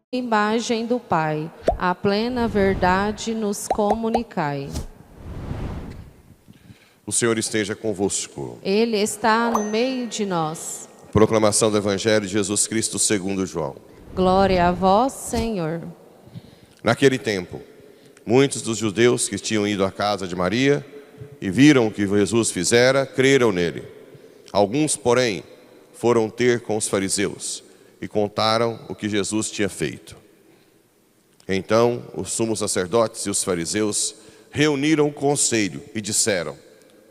Imagem do Pai, a plena verdade nos comunicai. O Senhor esteja convosco. Ele está no meio de nós. Proclamação do Evangelho de Jesus Cristo segundo João. Glória a vós, Senhor. Naquele tempo, muitos dos judeus que tinham ido à casa de Maria e viram o que Jesus fizera, creram nele. Alguns, porém, foram ter com os fariseus e contaram o que Jesus tinha feito. Então, os sumos sacerdotes e os fariseus reuniram o conselho e disseram: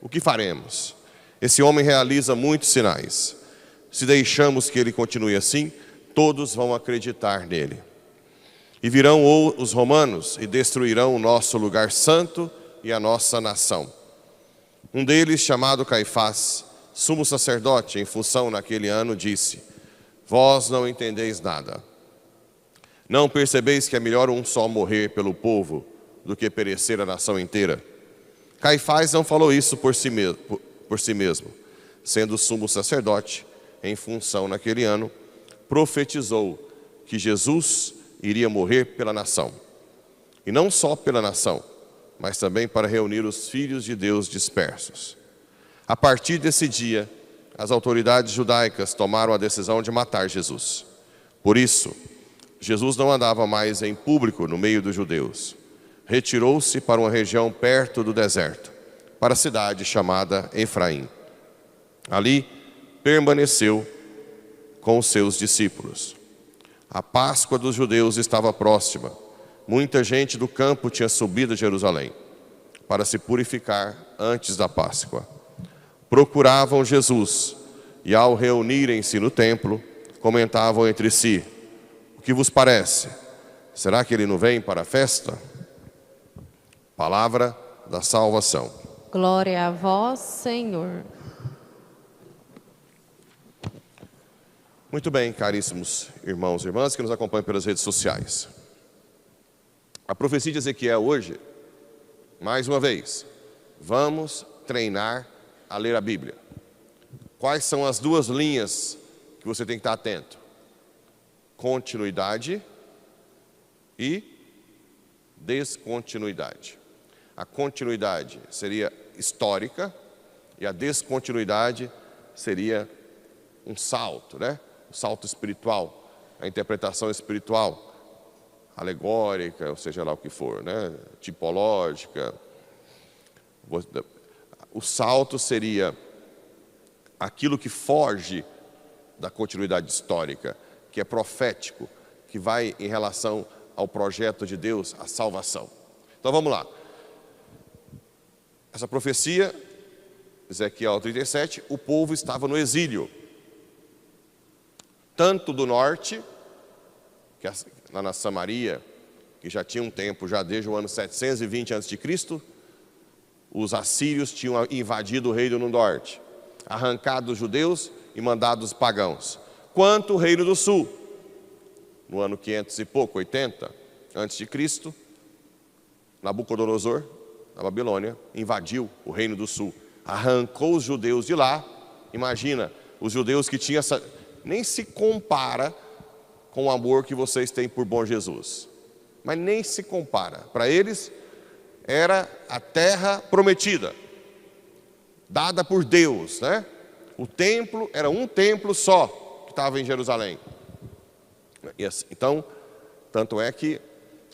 o que faremos? Esse homem realiza muitos sinais. Se deixamos que ele continue assim, todos vão acreditar nele. E virão os romanos e destruirão o nosso lugar santo e a nossa nação. Um deles, chamado Caifás, sumo sacerdote em função naquele ano, disse: vós não entendeis nada. Não percebeis que é melhor um só morrer pelo povo do que perecer a nação inteira? Caifás não falou isso por si mesmo. Sendo sumo sacerdote em função naquele ano, profetizou que Jesus iria morrer pela nação. E não só pela nação, mas também para reunir os filhos de Deus dispersos. A partir desse dia, as autoridades judaicas tomaram a decisão de matar Jesus. Por isso, Jesus não andava mais em público no meio dos judeus. Retirou-se para uma região perto do deserto, para a cidade chamada Efraim. Ali permaneceu com os seus discípulos. A Páscoa dos judeus estava próxima. Muita gente do campo tinha subido a Jerusalém para se purificar antes da Páscoa. Procuravam Jesus e, ao reunirem-se no templo, comentavam entre si: o que vos parece? Será que ele não vem para a festa? Palavra da salvação. Glória a vós, Senhor. Muito bem, caríssimos irmãos e irmãs que nos acompanham pelas redes sociais. A profecia de Ezequiel hoje, mais uma vez, vamos treinar a ler a Bíblia. Quais são as duas linhas que você tem que estar atento? Continuidade e descontinuidade. A continuidade seria histórica e a descontinuidade seria um salto, né? Um salto espiritual, a interpretação espiritual, alegórica, ou seja lá o que for, né? Tipológica. O salto seria aquilo que foge da continuidade histórica, que é profético, que vai em relação ao projeto de Deus, a salvação. Então vamos lá. Essa profecia, Ezequiel 37, o povo estava no exílio. Tanto do norte, que lá na Samaria, que já tinha um tempo, já desde o ano 720 a.C., os assírios tinham invadido o reino do norte, arrancado os judeus e mandado os pagãos. Quanto o reino do sul, no ano 500 e pouco, 80 a.C., Nabucodonosor, na Babilônia, invadiu o reino do sul, arrancou os judeus de lá. Imagina, os judeus que tinham essa... Nem se compara com o amor que vocês têm por bom Jesus. Mas nem se compara. Para eles, era a terra prometida, dada por Deus, né? O templo era um templo só, que estava em Jerusalém. Então, tanto é que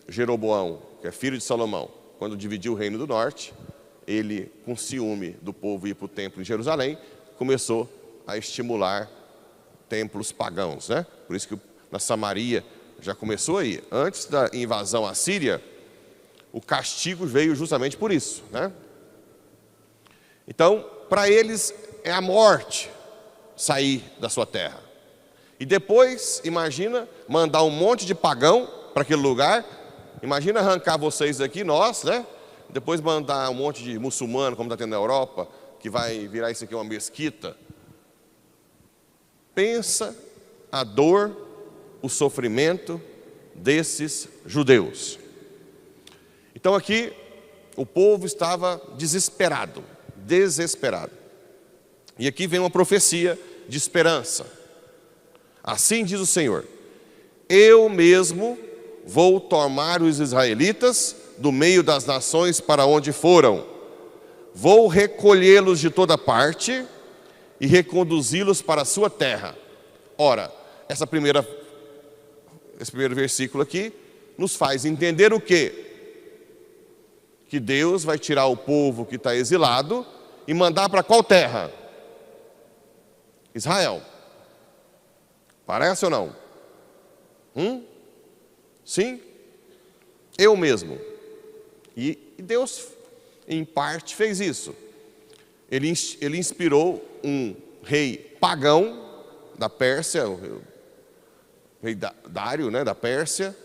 Jeroboão, que é filho de Salomão, quando dividiu o reino do norte, ele, com ciúme do povo ir para o templo em Jerusalém, começou a estimular templos pagãos, né? Por isso que na Samaria já começou aí. Antes da invasão assíria, o castigo veio justamente por isso, né? Então, para eles é a morte sair da sua terra. E depois, imagina, mandar um monte de pagão para aquele lugar. Imagina arrancar vocês daqui, nós, né? Depois mandar um monte de muçulmano, como está tendo na Europa, que vai virar isso aqui uma mesquita. Pensa a dor, o sofrimento desses judeus. Então aqui, o povo estava desesperado. E aqui vem uma profecia de esperança. Assim diz o Senhor: eu mesmo vou tomar os israelitas do meio das nações para onde foram. Vou recolhê-los de toda parte e reconduzi-los para a sua terra. Ora, esse primeiro versículo aqui nos faz entender o quê? Que Deus vai tirar o povo que está exilado e mandar para qual terra? Israel. Parece ou não? Sim? Eu mesmo. E Deus, em parte, fez isso. Ele inspirou um rei pagão da Pérsia, o rei Dário, da Pérsia,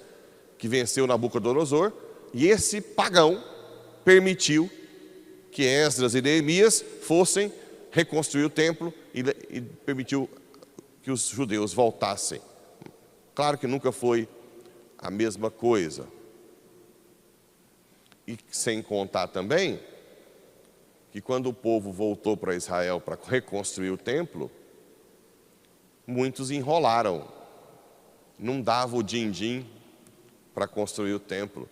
que venceu Nabucodonosor, e esse pagão permitiu que Esdras e Neemias fossem reconstruir o templo e permitiu que os judeus voltassem. Claro que nunca foi a mesma coisa. E sem contar também que quando o povo voltou para Israel para reconstruir o templo, muitos enrolaram. Não dava o din-din para construir o templo.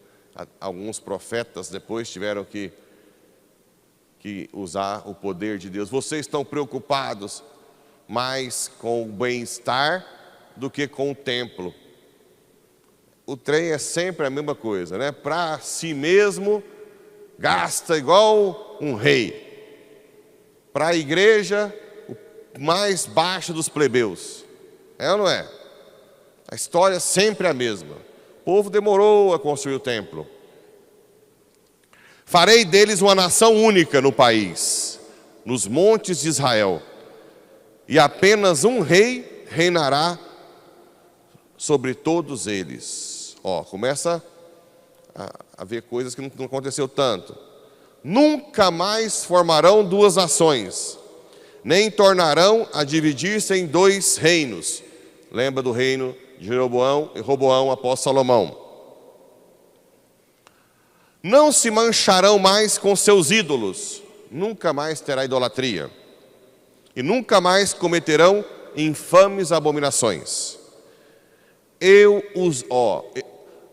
Alguns profetas depois tiveram que usar o poder de Deus. Vocês estão preocupados mais com o bem-estar do que com o templo. O trem é sempre a mesma coisa, né? Para si mesmo, gasta igual um rei. Para a igreja, o mais baixo dos plebeus. É ou não é? A história sempre é a mesma. O povo demorou a construir o templo. Farei deles uma nação única no país, nos montes de Israel. E apenas um rei reinará sobre todos eles. Começa a ver coisas que não aconteceu tanto. Nunca mais formarão duas nações, nem tornarão a dividir-se em dois reinos. Lembra do reino de Jeroboão e Roboão após Salomão. Não se mancharão mais com seus ídolos, nunca mais terá idolatria. E nunca mais cometerão infames abominações.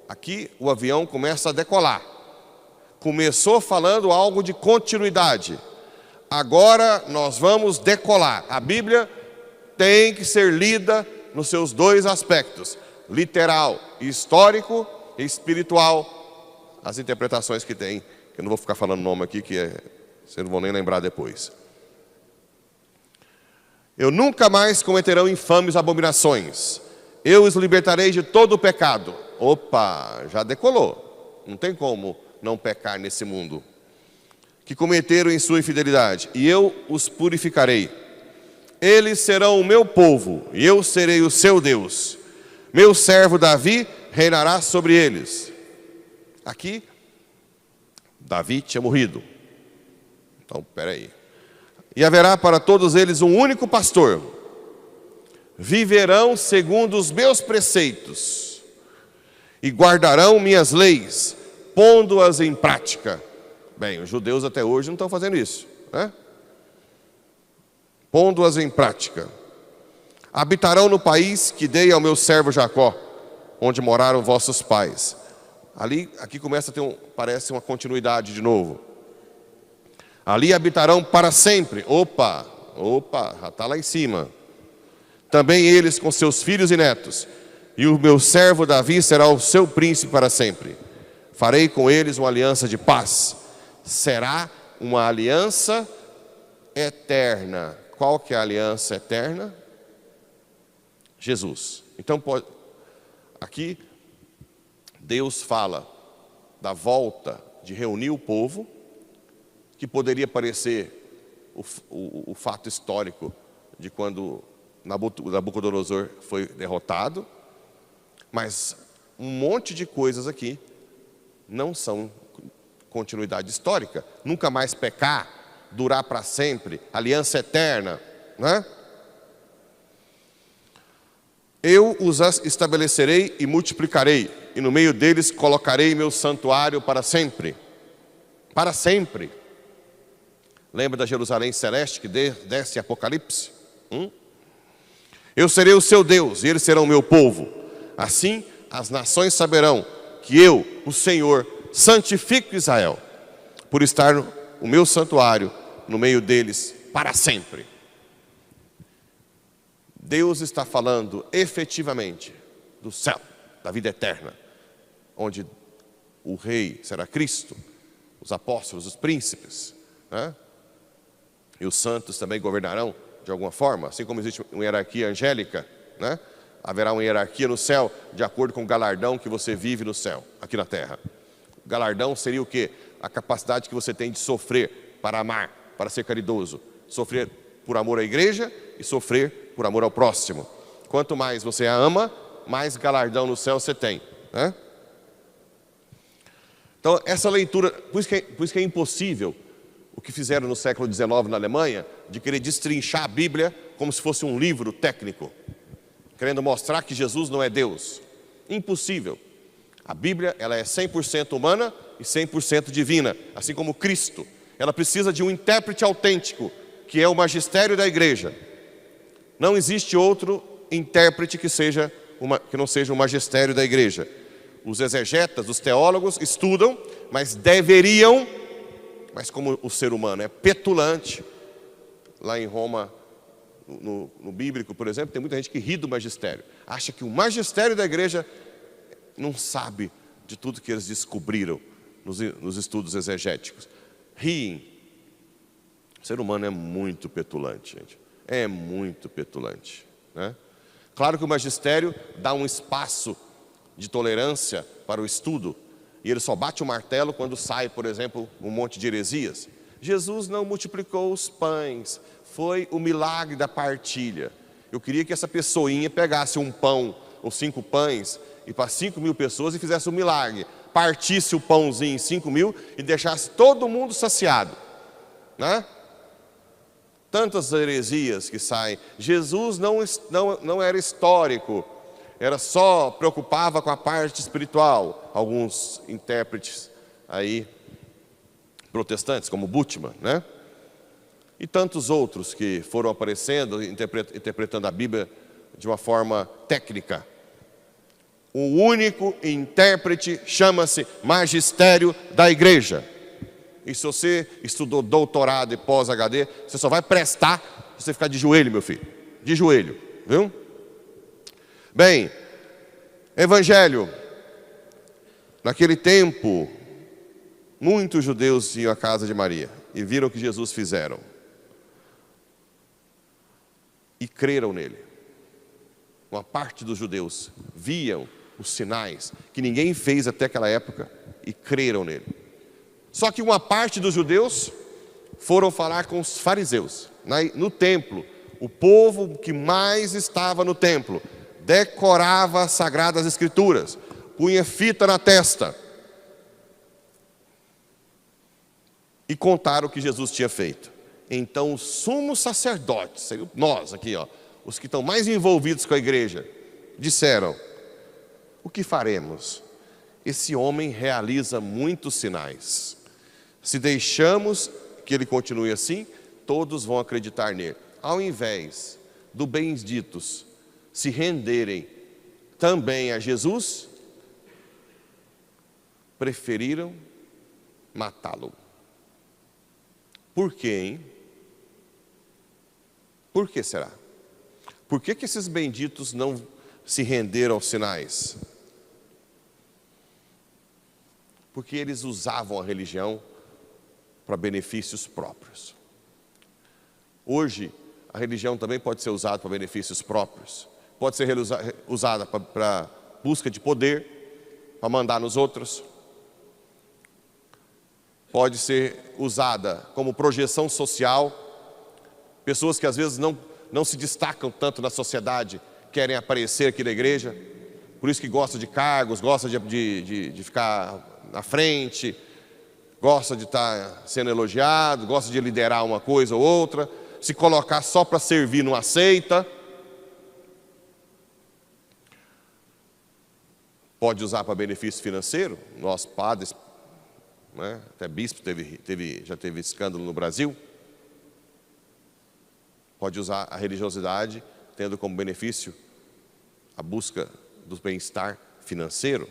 Aqui o avião começa a decolar. Começou falando algo de continuidade. Agora nós vamos decolar. A Bíblia tem que ser lida nos seus dois aspectos: literal, histórico e espiritual. As interpretações que tem, que eu não vou ficar falando nome aqui, vocês não vão nem lembrar depois. Eu nunca mais cometerão infames abominações. Eu os libertarei de todo o pecado. Opa, já decolou. Não tem como não pecar nesse mundo. Que cometeram em sua infidelidade. E eu os purificarei. Eles serão o meu povo, e eu serei o seu Deus. Meu servo Davi reinará sobre eles. Aqui, Davi tinha morrido. Então, peraí. E haverá para todos eles um único pastor. Viverão segundo os meus preceitos e guardarão minhas leis, pondo-as em prática. Bem, os judeus até hoje não estão fazendo isso, né? Pondo-as em prática. Habitarão no país que dei ao meu servo Jacó, onde moraram vossos pais. Aqui começa a ter parece uma continuidade de novo. Ali habitarão para sempre. Opa, já está lá em cima. Também eles com seus filhos e netos. E o meu servo Davi será o seu príncipe para sempre. Farei com eles uma aliança de paz. Será uma aliança eterna. Qual que é a aliança eterna? Jesus. Então, aqui, Deus fala da volta de reunir o povo, que poderia parecer o fato histórico de quando Nabucodonosor foi derrotado, mas um monte de coisas aqui não são continuidade histórica. Nunca mais pecar, durar para sempre, aliança eterna, né? Eu os estabelecerei e multiplicarei, e no meio deles colocarei meu santuário para sempre. para sempre. Lembra da Jerusalém celeste que desce em Apocalipse? Eu serei o seu Deus e eles serão o meu povo. Assim as nações saberão que eu, o Senhor, santifico Israel, por estar o meu santuário no meio deles para sempre. Deus está falando efetivamente do céu, da vida eterna, onde o rei será Cristo, os apóstolos, os príncipes, né? E os santos também governarão de alguma forma, assim como existe uma hierarquia angélica, né? Haverá uma hierarquia no céu de acordo com o galardão que você vive no céu, aqui na terra. O galardão seria o quê? A capacidade que você tem de sofrer para amar, para ser caridoso. Sofrer por amor à igreja e sofrer por amor ao próximo. Quanto mais você a ama, mais galardão no céu você tem, né? Então, essa leitura, por isso que é impossível o que fizeram no século XIX na Alemanha, de querer destrinchar a Bíblia como se fosse um livro técnico, querendo mostrar que Jesus não é Deus. Impossível. A Bíblia, ela é 100% humana e 100% divina, assim como Cristo. Ela precisa de um intérprete autêntico, que é o magistério da igreja. Não existe outro intérprete que não seja o magistério da igreja. Os exegetas, os teólogos estudam, mas deveriam, mas como o ser humano é petulante, lá em Roma, no bíblico, por exemplo, tem muita gente que ri do magistério. Acha que o magistério da igreja não sabe de tudo que eles descobriram nos estudos exegéticos. Riem. O ser humano é muito petulante, gente. É muito petulante, né? Claro que o magistério dá um espaço de tolerância para o estudo, e ele só bate o martelo quando sai, por exemplo, um monte de heresias. Jesus não multiplicou os pães, foi o milagre da partilha. Eu queria que essa pessoinha pegasse um pão ou 5 pães e para 5.000 pessoas e fizesse um milagre. Partisse o pãozinho em 5.000 e deixasse todo mundo saciado, né? Tantas heresias que saem. Jesus não era histórico, era só preocupava com a parte espiritual. Alguns intérpretes aí, protestantes, como Bultmann, né? E tantos outros que foram aparecendo, interpretando a Bíblia de uma forma técnica. O único intérprete chama-se magistério da igreja. E se você estudou doutorado e pós-HD, você só vai prestar se você ficar de joelho, meu filho. De joelho, viu? Bem, evangelho. Naquele tempo, muitos judeus iam à casa de Maria e viram o que Jesus fizeram. E creram nele. Uma parte dos judeus viam os sinais que ninguém fez até aquela época e creram nele. Só que uma parte dos judeus foram falar com os fariseus, no templo. O povo que mais estava no templo decorava as sagradas escrituras, punha fita na testa e contaram o que Jesus tinha feito. Então os sumos sacerdotes, nós aqui, os que estão mais envolvidos com a igreja, disseram: o que faremos? Esse homem realiza muitos sinais. Se deixamos que ele continue assim, todos vão acreditar nele. Ao invés do benditos se renderem também a Jesus, preferiram matá-lo. Por quê, hein? Por que será? Por que esses benditos não se renderam aos sinais? Porque eles usavam a religião para benefícios próprios. Hoje, a religião também pode ser usada para benefícios próprios. Pode ser usada para busca de poder, para mandar nos outros. Pode ser usada como projeção social. Pessoas que às vezes não se destacam tanto na sociedade, querem aparecer aqui na igreja, por isso que gostam de cargos, gostam de ficar na frente, gosta de estar sendo elogiado, gosta de liderar uma coisa ou outra, se colocar só para servir não aceita. Pode usar para benefício financeiro. Nós, padres, né? Até bispo já teve escândalo no Brasil. Pode usar a religiosidade tendo como benefício a busca do bem-estar financeiro.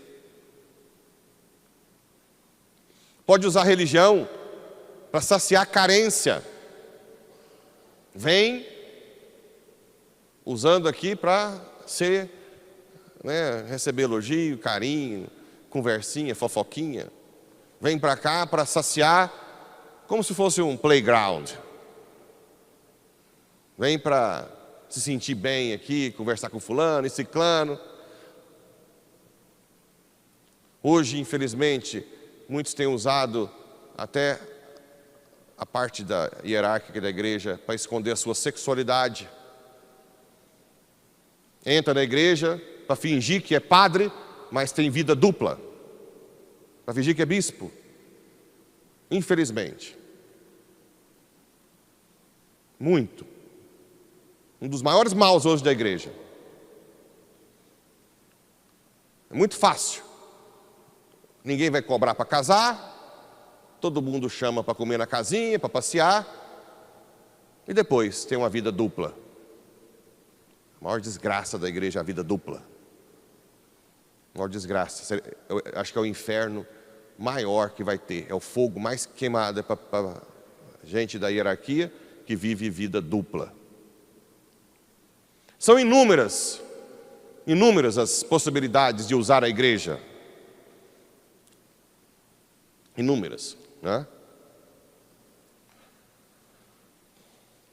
Pode usar a religião para saciar carência. Vem usando aqui para ser, né, receber elogio, carinho, conversinha, fofoquinha. Vem para cá para saciar como se fosse um playground. Vem para se sentir bem aqui, conversar com fulano e ciclano. Hoje, infelizmente, muitos têm usado até a parte hierárquica da igreja para esconder a sua sexualidade. Entra na igreja para fingir que é padre, mas tem vida dupla. Para fingir que é bispo. Infelizmente. Muito. Um dos maiores maus hoje da igreja. É muito fácil. Ninguém vai cobrar para casar. Todo mundo chama para comer na casinha, para passear. E depois tem uma vida dupla. A maior desgraça da igreja é a vida dupla. A maior desgraça. Eu acho que é o inferno maior que vai ter. É o fogo mais queimado para gente da hierarquia que vive vida dupla. São inúmeras as possibilidades de usar a igreja. Inúmeras, né?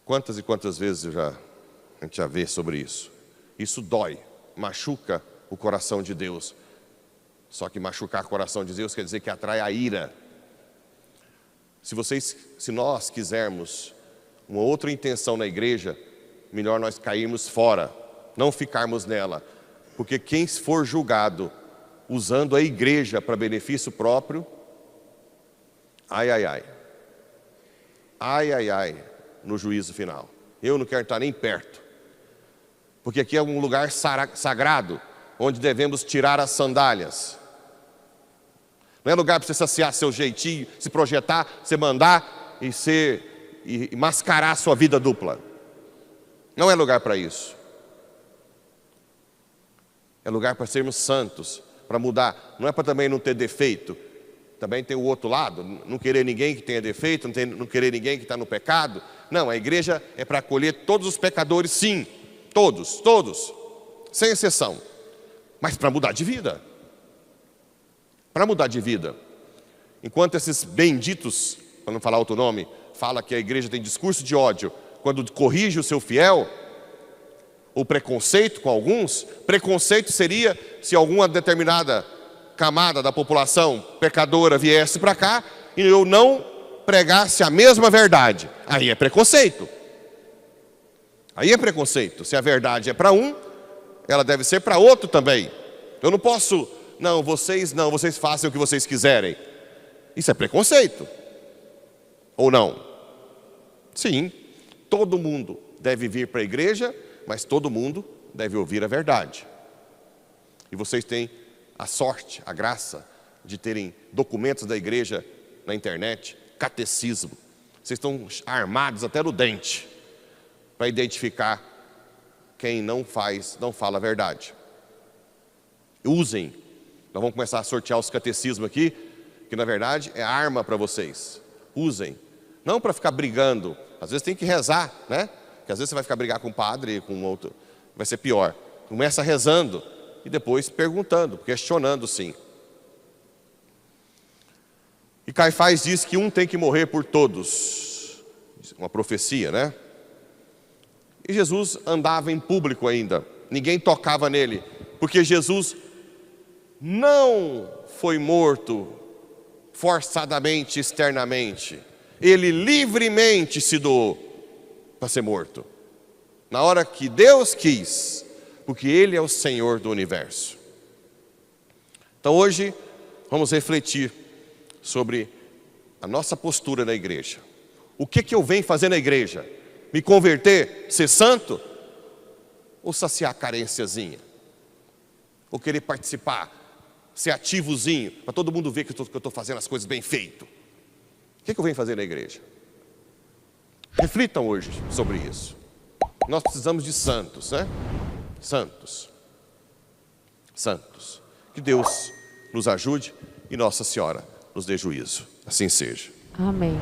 Quantas e quantas vezes a gente já vê sobre isso. Isso dói, machuca o coração de Deus. Só que machucar o coração de Deus quer dizer que atrai a ira. Se nós quisermos uma outra intenção na igreja, melhor nós cairmos fora, não ficarmos nela. Porque quem for julgado usando a igreja para benefício próprio, ai, ai, ai. Ai, ai, ai, no juízo final. Eu não quero estar nem perto. Porque aqui é um lugar sagrado, onde devemos tirar as sandálias. Não é lugar para você saciar seu jeitinho, se projetar, você mandar e mascarar a sua vida dupla. Não é lugar para isso. É lugar para sermos santos, para mudar. Não é para também não ter defeito. Também tem o outro lado, não querer ninguém que tenha defeito, não querer ninguém que está no pecado. Não, a igreja é para acolher todos os pecadores, sim. Todos, sem exceção. Mas para mudar de vida. Para mudar de vida. Enquanto esses benditos, para não falar outro nome, fala que a igreja tem discurso de ódio, quando corrige o seu fiel, ou preconceito com alguns, preconceito seria se alguma determinada camada da população pecadora viesse para cá e eu não pregasse a mesma verdade. Aí é preconceito. Aí é preconceito. Se a verdade é para um, ela deve ser para outro também. Eu não posso, vocês façam o que vocês quiserem. Isso é preconceito. Ou não? Sim, todo mundo deve vir para a igreja, mas todo mundo deve ouvir a verdade. E vocês têm a sorte, a graça de terem documentos da igreja na internet, catecismo. Vocês estão armados até no dente para identificar quem não fala a verdade. Usem. Nós vamos começar a sortear os catecismos aqui, que na verdade é arma para vocês. Usem. Não para ficar brigando. Às vezes tem que rezar, né? Porque às vezes você vai ficar brigar com um padre, com outro. Vai ser pior. Começa rezando e depois perguntando, questionando sim. E Caifás diz que um tem que morrer por todos. Uma profecia, né? E Jesus andava em público ainda. Ninguém tocava nele. Porque Jesus não foi morto forçadamente, externamente. Ele livremente se doou para ser morto. Na hora que Deus quis. Porque Ele é o Senhor do universo. Então hoje vamos refletir sobre a nossa postura na igreja. O que eu venho fazer na igreja? Me converter, ser santo? Ou saciar a carênciazinha? Ou querer participar, ser ativozinho, para todo mundo ver que eu estou fazendo as coisas bem feito. O que eu venho fazer na igreja? Reflitam hoje sobre isso. Nós precisamos de santos, né? Santos. Santos. Que Deus nos ajude e Nossa Senhora nos dê juízo. Assim seja. Amém.